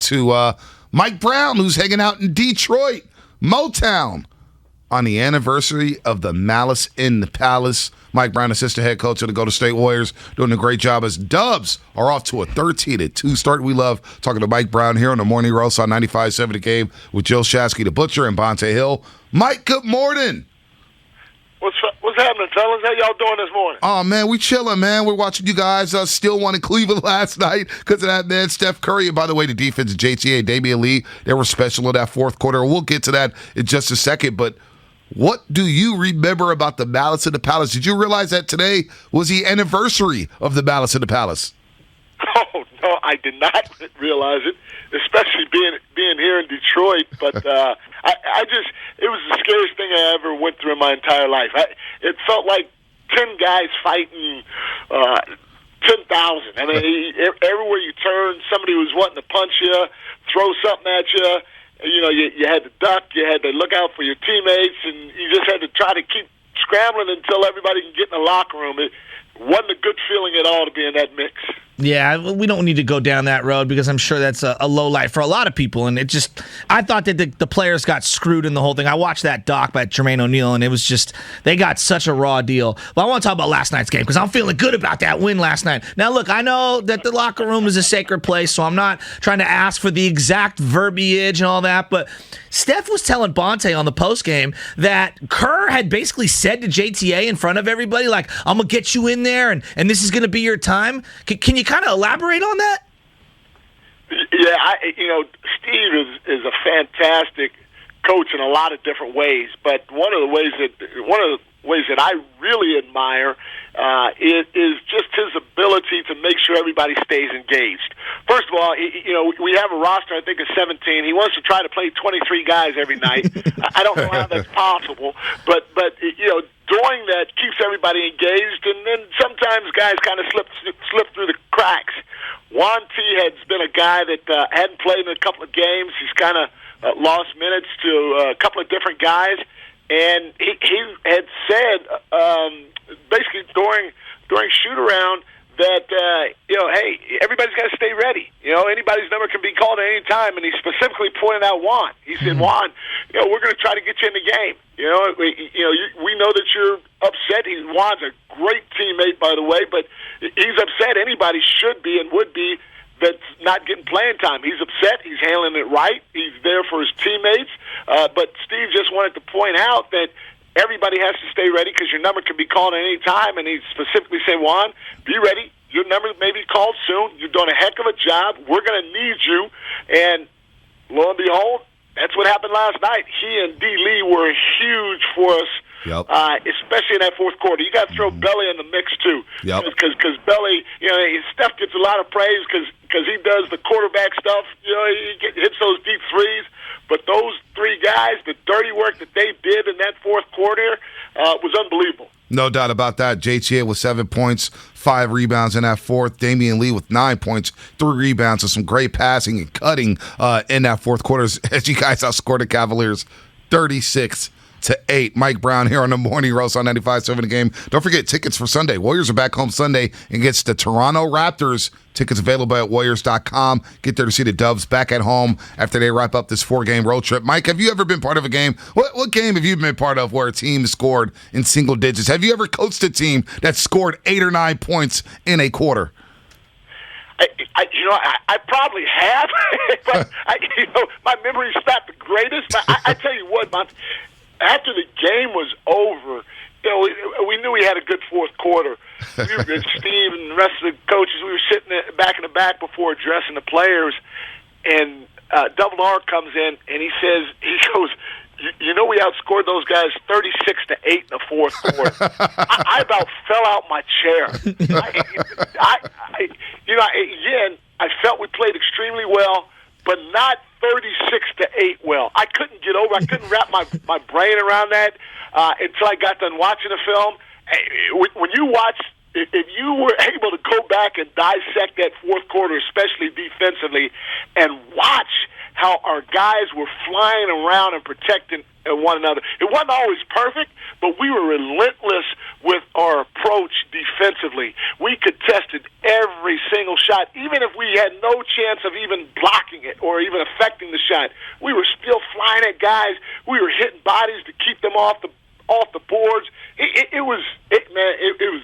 to Mike Brown, who's hanging out in Detroit, Motown, on the anniversary of the Malice in the Palace. Mike Brown, assistant head coach of the Golden State Warriors, doing a great job as Dubs are off to a 13-2 start. We love talking to Mike Brown here on the Morning Roast on 95.7 The Game with Jill Shasky, the Butcher, and Bonte Hill. Mike, good morning. What's happening, fellas? How y'all doing this morning? Oh, man, we chilling, man. We're watching you guys still won in Cleveland last night because of that man, Steph Curry. And by the way, the defense of JTA and Damian Lee, they were special in that fourth quarter. We'll get to that in just a second, but what do you remember about the Malice in the Palace? Did you realize that today was the anniversary of the Malice in the Palace? Oh, no, I did not realize it, especially being here in Detroit. But it was the scariest thing I ever went through in my entire life. It felt like 10 guys fighting 10,000. I mean, everywhere you turn, somebody was wanting to punch you, throw something at you. You know, you had to duck, you had to look out for your teammates, and you just had to try to keep scrambling until everybody can get in the locker room. It wasn't a good feeling at all to be in that mix. Yeah, we don't need to go down that road because I'm sure that's a low light for a lot of people. And I thought that the players got screwed in the whole thing. I watched that doc by Jermaine O'Neal, and it was just, they got such a raw deal. But I want to talk about last night's game because I'm feeling good about that win last night. Now, look, I know that the locker room is a sacred place, so I'm not trying to ask for the exact verbiage and all that, but Steph was telling Bonte on the postgame that Kerr had basically said to JTA in front of everybody, like, I'm going to get you in there, and this is going to be your time. Can you kind of elaborate on that? Yeah, Steve is a fantastic coach in a lot of different ways, but one of the ways that I really admire is just his ability to make sure everybody stays engaged. First of all, we have a roster, I think, of 17. He wants to try to play 23 guys every night. I don't know how that's possible, but doing that keeps everybody engaged, and then sometimes guys kind of slip through the cracks. Juan T. has been a guy that hadn't played in a couple of games. He's kind of lost minutes to a couple of different guys, and he had said basically during shoot-around that, hey, everybody's got to stay ready. Anybody's number can be called at any time, and he specifically pointed out Juan. He said, Juan, we're going to try to get you in the game. We know that you're upset. Juan's a great teammate, by the way, but he's upset. Anybody should be and would be that's not getting playing time. He's upset. He's handling it right. He's there for his teammates. But Steve just wanted to point out that everybody has to stay ready because your number can be called at any time, and he specifically said, Juan, be ready. Your number may be called soon. You're doing a heck of a job. We're going to need you. And lo and behold, that's what happened last night. He and D. Lee were huge for us, especially in that fourth quarter. You got to throw Belly in the mix, too. Because Belly, Steph gets a lot of praise because he does the quarterback stuff. He hits those deep threes. But those three guys, the dirty work that they did in that fourth quarter was unbelievable. No doubt about that. JTA with 7 points, 5 rebounds in that fourth. Damian Lee with 9 points, 3 rebounds, and some great passing and cutting in that fourth quarter as you guys outscored the Cavaliers 36-8. Mike Brown here on the Morning Roast on 95.7 The Game. Don't forget, tickets for Sunday. Warriors are back home Sunday against the Toronto Raptors. Tickets available at Warriors.com. Get there to see the Dubs back at home after they wrap up this 4-game road trip. Mike, have you ever been part of a game? What game have you been part of where a team scored in single digits? Have you ever coached a team that scored 8 or 9 points in a quarter? I probably have, but my memory's not the greatest. But I tell you what, after the game was over, we knew we had a good fourth quarter. Steve and the rest of the coaches, we were sitting back in the back before addressing the players, and Double R comes in and he goes, we outscored those guys 36-8 in the fourth quarter. I about fell out my chair. Again, I felt we played extremely well, but not 36-8 well. I couldn't get over. I couldn't wrap my brain around that until I got done watching the film. When you watch, if you were able to go back and dissect that fourth quarter, especially defensively, and watch how our guys were flying around and protecting one another. It wasn't always perfect, but we were relentless with our approach defensively. We contested every single shot. Even if we had no chance of even blocking it or even affecting the shot, we were still flying at guys. We were hitting bodies to keep them off the boards. It was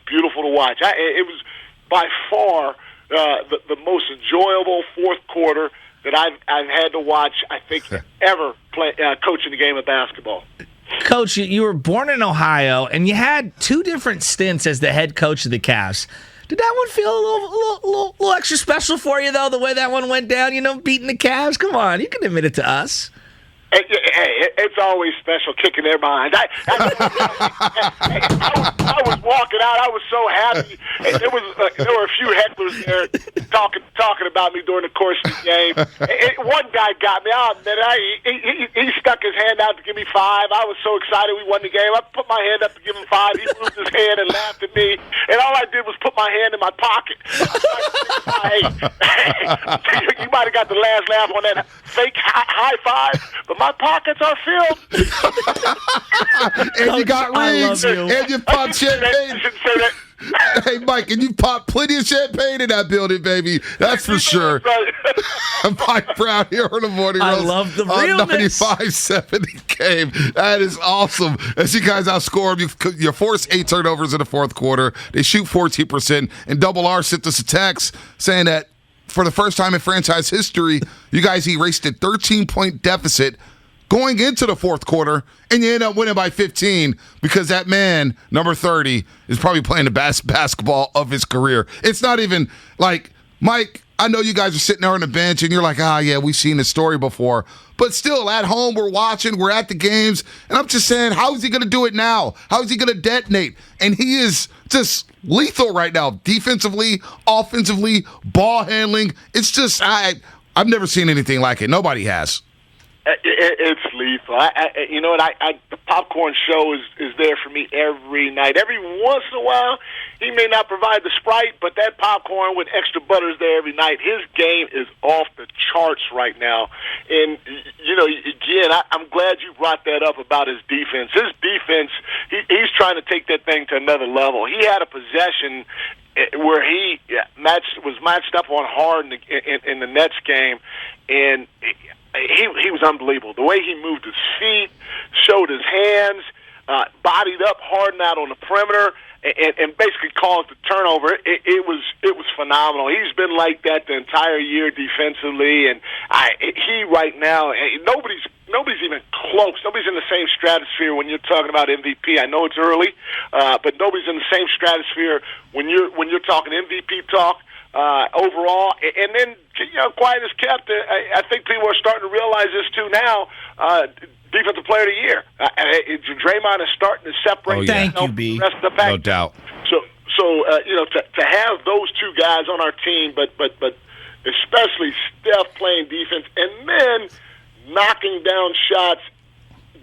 beautiful to watch. It was by far the most enjoyable fourth quarter that I've had to watch, I think, ever coaching the game of basketball. Coach, you were born in Ohio, and you had 2 different stints as the head coach of the Cavs. Did that one feel a little extra special for you, though, the way that one went down, beating the Cavs? Come on, you can admit it to us. It's always special kicking their behind. I was walking out. I was so happy. And there were a few hecklers there talking about me during the course of the game. One guy got me out, and he stuck his hand out to give me 5. I was so excited we won the game. I put my hand up to give him 5. He moved his hand and laughed at me, and all I did was put my hand in my pocket. You might have got the last laugh on that fake high five, but my pockets are filled. And you got rings, and you popped champagne. Hey, Mike, and you popped plenty of champagne in that building, baby. That's for sure. Mike Brown here on the Morning Roast. I love the realness. 95-70 game. That is awesome. As you guys outscored, you forced 8 turnovers in the fourth quarter. They shoot 14%. And Double R sent us a text saying that for the first time in franchise history, you guys erased a 13-point deficit going into the fourth quarter, and you end up winning by 15 because that man, number 30, is probably playing the best basketball of his career. It's not even like, Mike, I know you guys are sitting there on the bench, and you're like, yeah, we've seen this story before. But still, at home, we're watching, we're at the games, and I'm just saying, how is he going to do it now? How is he going to detonate? And he is just lethal right now, defensively, offensively, ball handling. It's just, I've never seen anything like it. Nobody has. It's lethal. You know what? The popcorn show is there for me every night. Every once in a while, he may not provide the Sprite, but that popcorn with extra butter is there every night. His game is off the charts right now. And, again, I'm glad you brought that up about his defense. His defense, he's trying to take that thing to another level. He had a possession where he was matched up on Harden in the Nets game, and he was unbelievable. The way he moved his feet, showed his hands, bodied up Harden out on the perimeter, and basically caused the turnover. It was phenomenal. He's been like that the entire year defensively, and he right now, nobody's even close. Nobody's in the same stratosphere when you're talking about MVP. I know it's early, but nobody's in the same stratosphere when you're talking MVP talk. Overall, and then quiet as kept. I think people are starting to realize this too now. Defensive Player of the Year. Draymond is starting to separate. Thank you, B. The rest of the pack. No doubt. So to have those 2 guys on our team, but especially Steph playing defense and then knocking down shots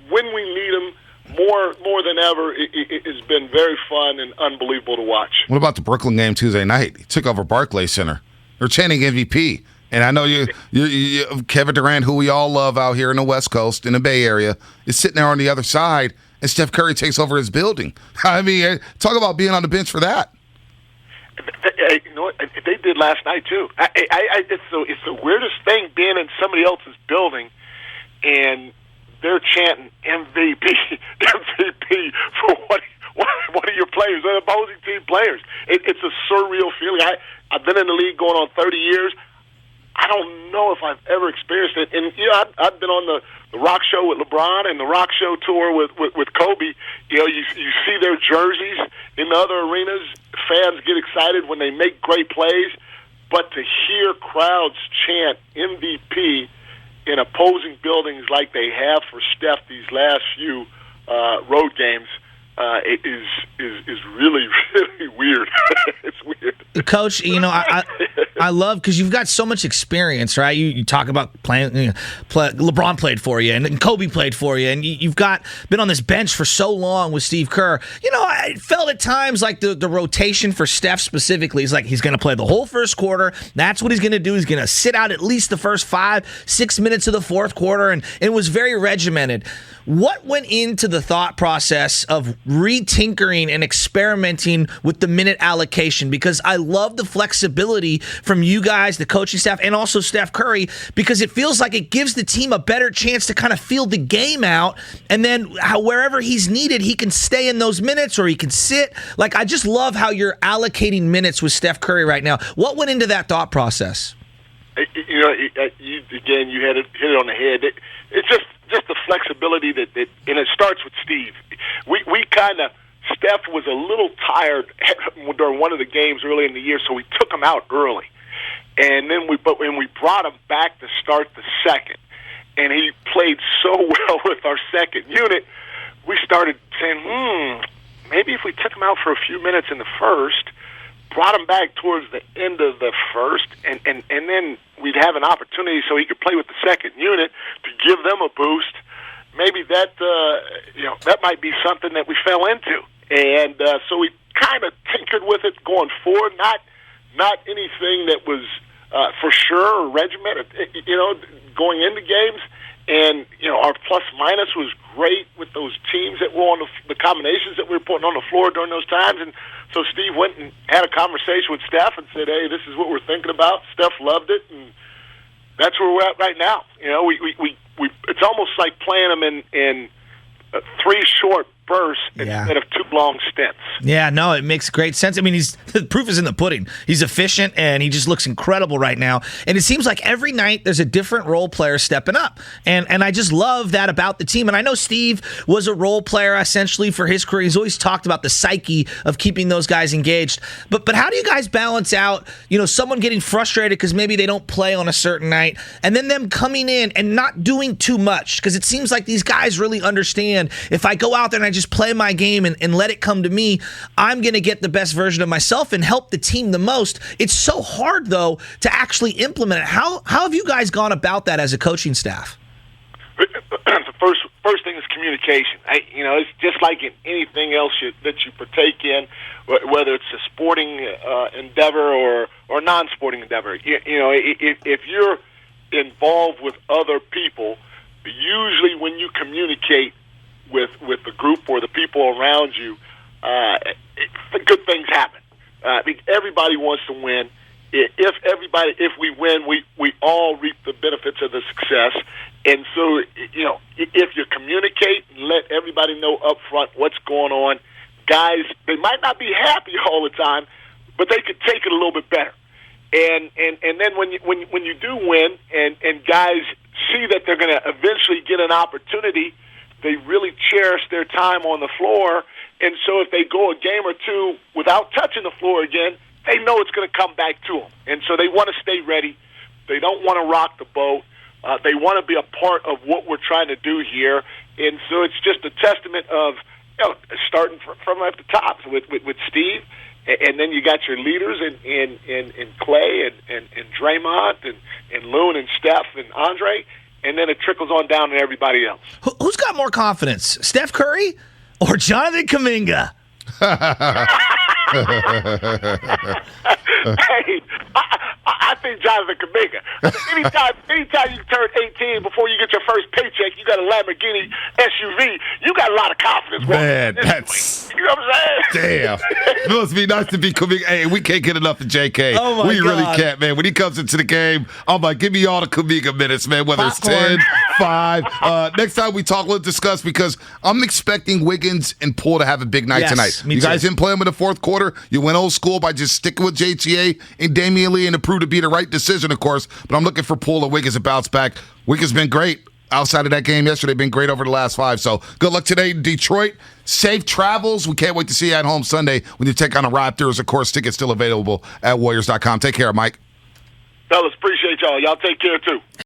when we need them. More than ever, it has been very fun and unbelievable to watch. What about the Brooklyn game Tuesday night? He took over Barclays Center. They're chanting MVP. And I know you Kevin Durant, who we all love out here in the West Coast, in the Bay Area, is sitting there on the other side, and Steph Curry takes over his building. I mean, talk about being on the bench for that. You know what? They did last night, too. It's the weirdest thing being in somebody else's building, and they're chanting MVP for one of your players, the opposing team players. It's a surreal feeling. I've been in the league going on 30 years. I don't know if I've ever experienced it. And I've been on the Rock Show with LeBron and the Rock Show tour with Kobe. You see their jerseys in the other arenas. Fans get excited when they make great plays, but to hear crowds chant MVP in opposing buildings like they have for Steph these last few road games, it is really, really weird. It's weird. Coach, I love because you've got so much experience, right? You talk about playing. LeBron played for you, and Kobe played for you, and you've been on this bench for so long with Steve Kerr. I felt at times like the rotation for Steph specifically is like he's going to play the whole first quarter. That's what he's going to do. He's going to sit out at least the first 5-6 minutes of the fourth quarter, and it was very regimented. What went into the thought process of retinkering and experimenting with the minute allocation? Because I love the flexibility from you guys, the coaching staff, and also Steph Curry, because it feels like it gives the team a better chance to kind of feel the game out, and then wherever he's needed, he can stay in those minutes or he can sit. Like, I just love how you're allocating minutes with Steph Curry right now. What went into that thought process? You hit it on the head. It's just the flexibility that and it starts with Steve. We kind of, Steph was a little tired during one of the games early in the year, so we took him out early, and then we brought him back to start the second, and he played so well with our second unit. We started saying, maybe if we took him out for a few minutes in the first, brought him back towards the end of the first, and then we'd have an opportunity so he could play with the second unit to give them a boost. Maybe that that might be something that we fell into, and so we kind of tinkered with it going forward. Not anything that was for sure or regimented, going into games. And, our plus-minus was great with those teams that were on the combinations that we were putting on the floor during those times. And so Steve went and had a conversation with Steph and said, hey, this is what we're thinking about. Steph loved it, and that's where we're at right now. We it's almost like playing them in 3 short bursts instead of 2 long stints. Yeah, no, it makes great sense. I mean, the proof is in the pudding. He's efficient, and he just looks incredible right now. And it seems like every night there's a different role player stepping up. And I just love that about the team. And I know Steve was a role player essentially for his career. He's always talked about the psyche of keeping those guys engaged. But how do you guys balance out, someone getting frustrated because maybe they don't play on a certain night, and then them coming in and not doing too much? Because it seems like these guys really understand, if I go out there and I just play my game and let it come to me, I'm going to get the best version of myself and help the team the most. It's so hard, though, to actually implement it. How have you guys gone about that as a coaching staff? The first thing is communication. It's just like in anything else that you partake in, whether it's a sporting endeavor or non-sporting endeavor. If you're involved with other people, usually when you communicate with the group or the people around you, good things happen. Everybody wants to win. If we win, we all reap the benefits of the success. And so, if you communicate and let everybody know up front what's going on, guys, they might not be happy all the time, but they could take it a little bit better. And then when you do win, and guys see that they're going to eventually get an opportunity, they really cherish their time on the floor. And so if they go a game or two without touching the floor again, they know it's going to come back to them. And so they want to stay ready. They don't want to rock the boat. They want to be a part of what we're trying to do here. And so it's just a testament of starting from at the top with Steve. And then you got your leaders in Clay and Draymond and Loon and Steph and Andre. And then it trickles on down to everybody else. Who's got more confidence, Steph Curry or Jonathan Kuminga? Hey, I think Jonathan Kuminga. Anytime you turn 18 before you get your first paycheck, you got a Lamborghini SUV. You got a lot of confidence. Man, that's... You know what I'm saying? Damn. It must be nice to be Kuminga. Hey, we can't get enough of JK. Oh, my we God. really can't, man. When he comes into the game, I'm like, give me all the Kuminga minutes, man, whether it's 10, 5. Next time we talk, we'll discuss, because I'm expecting Wiggins and Poole to have a big night tonight. Me you too. guys didn't play him in the fourth quarter. You went old school by just sticking with JTA and Damian Lee, and it proved to be the right decision, of course. But I'm looking for Poole and Wiggins to bounce back. Wiggins been great outside of that game yesterday, been great over the last 5. So good luck today in Detroit. Safe travels. We can't wait to see you at home Sunday when you take on the Raptors. Of course, tickets still available at Warriors.com. Take care, Mike. Fellas, appreciate y'all. Y'all take care, too.